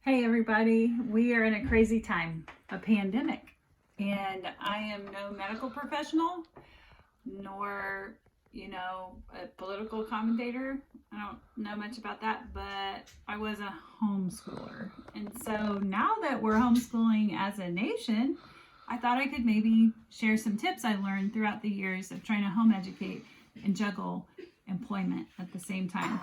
Hey everybody, we are in a crazy time, a pandemic, and I am no medical professional, nor, a political commentator. I don't know much about that, but I was a homeschooler. And so now that we're homeschooling as a nation, I thought I could maybe share some tips I learned throughout the years of trying to home educate and juggle employment at the same time.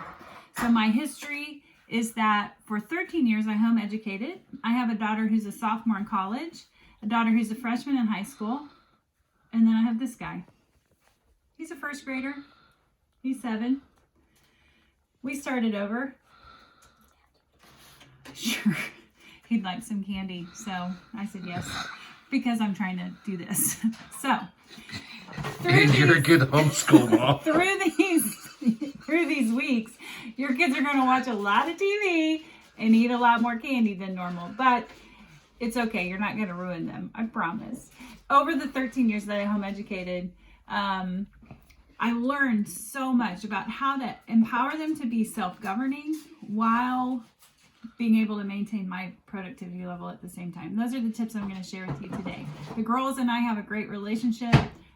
So my history is that for 13 years I home educated. I have a daughter who's a sophomore in college, a daughter who's a freshman in high school, and then I have this guy. He's a first grader. He's 7. We started over. Sure, he'd like some candy, so I said yes, because I'm trying to do this. So, and you're a good homeschool mom. Through these weeks, your kids are going to watch a lot of TV and eat a lot more candy than normal, but it's okay. You're not going to ruin them, I promise. Over the 13 years that I home educated, I learned so much about how to empower them to be self-governing while being able to maintain my productivity level at the same time. Those are the tips I'm going to share with you today. The girls and I have a great relationship.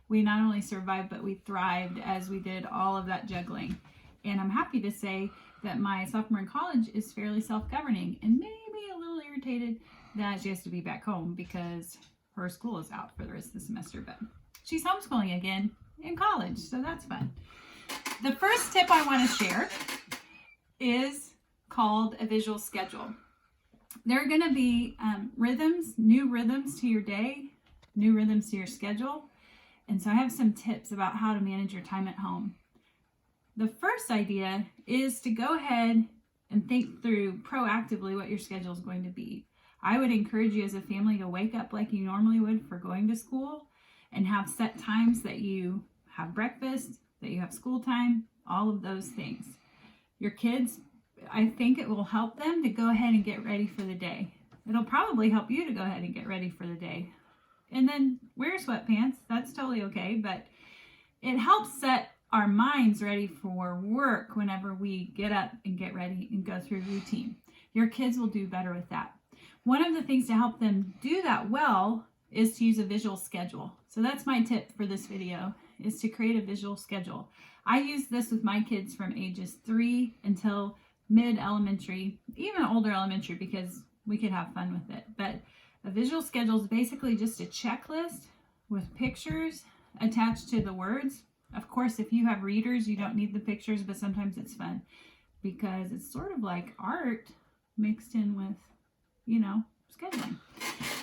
We not only survived, but we thrived as we did all of that juggling. And I'm happy to say that my sophomore in college is fairly self-governing and maybe a little irritated that she has to be back home because her school is out for the rest of the semester. But she's homeschooling again in college, so that's fun. The first tip I want to share is called a visual schedule. There are going to be new rhythms to your day, new rhythms to your schedule. And so I have some tips about how to manage your time at home. The first idea is to go ahead and think through proactively what your schedule is going to be. I would encourage you as a family to wake up like you normally would for going to school and have set times that you have breakfast, that you have school time, all of those things. Your kids, I think it will help them to go ahead and get ready for the day. It'll probably help you to go ahead and get ready for the day. And then wear sweatpants, that's totally okay, but it helps set our minds ready for work whenever we get up and get ready and go through routine. Your kids will do better with that. One of the things to help them do that well is to use a visual schedule. So that's my tip for this video, is to create a visual schedule. I use this with my kids from ages 3 until mid-elementary, even older elementary, because we could have fun with it. But a visual schedule is basically just a checklist with pictures attached to the words. Of course, if you have readers, you don't need the pictures, but sometimes it's fun because it's sort of like art mixed in with, scheduling.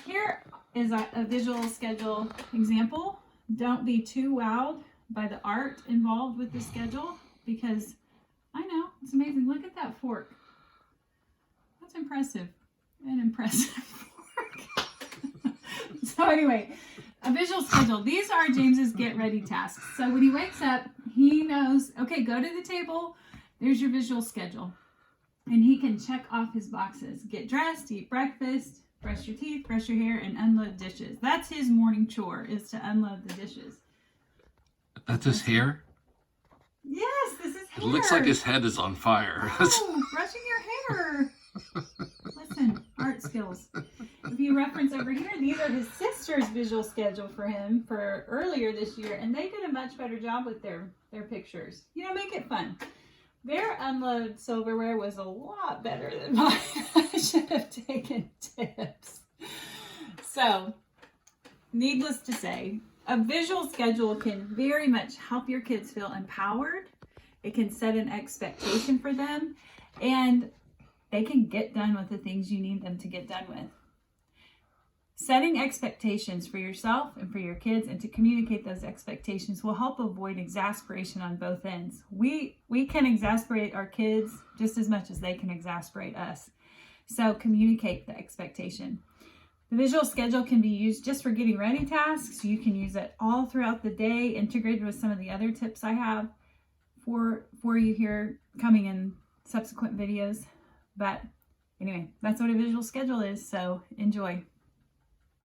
Here is a visual schedule example. Don't be too wowed by the art involved with the schedule because I know, it's amazing. Look at that fork. That's impressive. An impressive fork. So anyway, a visual schedule. These are James's get ready tasks. So when he wakes up, he knows, okay, go to the table. There's your visual schedule. And he can check off his boxes. Get dressed, eat breakfast, brush your teeth, brush your hair, and unload dishes. That's his morning chore, is to unload the dishes. That's his hair? Yes, this is hair. It looks like his head is on fire. Oh, brushing your hair. Listen, art skills. If you reference over here, these are his sister's visual schedule for him for earlier this year, and they did a much better job with their pictures. Make it fun. Their unload silverware was a lot better than mine. I should have taken tips. So, needless to say, a visual schedule can very much help your kids feel empowered. It can set an expectation for them, and they can get done with the things you need them to get done with. Setting expectations for yourself and for your kids and to communicate those expectations will help avoid exasperation on both ends. We can exasperate our kids just as much as they can exasperate us. So communicate the expectation. The visual schedule can be used just for getting ready tasks. You can use it all throughout the day, integrated with some of the other tips I have for you here coming in subsequent videos. But anyway, that's what a visual schedule is, so enjoy.